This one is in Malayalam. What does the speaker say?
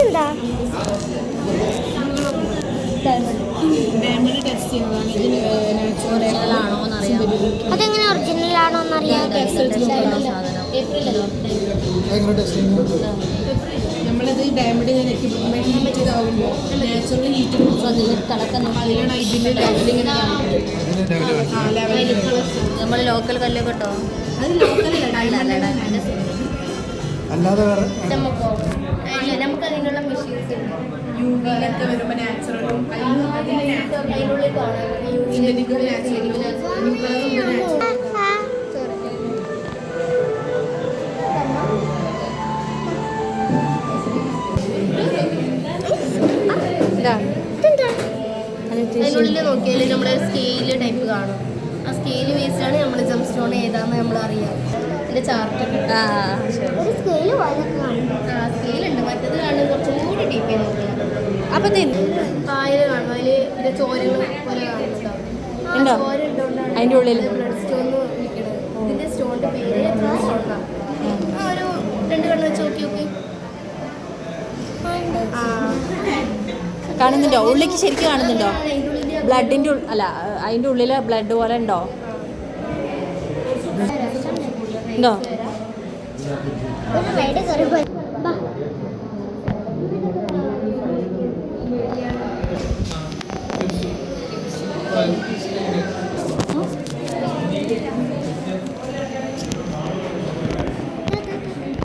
എന്താ അതെങ്ങനെ ഒറിജിനൽ ആണോ എന്നറിയാം. നമ്മളിത് ഡയമണ്ട് ഹീറ്റ് ഇതാവുമ്പോൾ നാച്ചുറൽ ഹീറ്റ് അതിലാണ് ഇതിൻ്റെ ലെവലിങ്ങനെ നമ്മൾ ലോക്കൽ കല്ലൊക്കെ കേട്ടോ. അത് ലോക്കലല്ല ഡയമണ്ട് അല്ലാതെ വേറെ നമുക്ക് അതിനുള്ള മെഷീൻസ് യുവിയിലൊക്കെ വരുമ്പോൾ നാച്ചുറലും അതിനുള്ളിൽ കാണാം. സിന്തറ്റിക്കും നാച്ചുറലും അതിനുള്ളിൽ നോക്കിയാൽ നമ്മുടെ സ്കെയില് ടൈപ്പ് കാണും. ആ സ്കെയില് വേസ്റ്റാണ് നമ്മൾ ജം സ്റ്റോൺ ഏതാന്ന് നമ്മൾ അറിയാം. അതിൻ്റെ ചാർട്ടൊക്കെ സ്കെയിലുണ്ട്. മറ്റത് കാണുന്നത് കുറച്ചും കൂടി ഡീപ്പ് ചെയ്ത് നോക്കുന്നത്. അപ്പം കായൽ കാണും. അതിൽ ഇതിൻ്റെ ചോരകൾ പോലെ കാണുന്നുണ്ടോ? ചോര ഇട്ടുകൊണ്ടാണ് അതിൻ്റെ ഉള്ളിൽ ബ്ലഡ് സ്റ്റോൺ വിളിക്കുന്നത്. ഇതിൻ്റെ സ്റ്റോണിൻ്റെ പേര് സ്റ്റോണാണ്. ഒരു 2 കണ്ണ് വെച്ച് നോക്കി നോക്കി. കാണുന്നുണ്ടോ? ഉള്ളിലേക്ക് ശരിക്കും കാണുന്നുണ്ടോ? ബ്ലഡിൻ്റെ അല്ല അതിൻ്റെ ഉള്ളിൽ ബ്ലഡ് പോലെ ഉണ്ടോ? ഒരു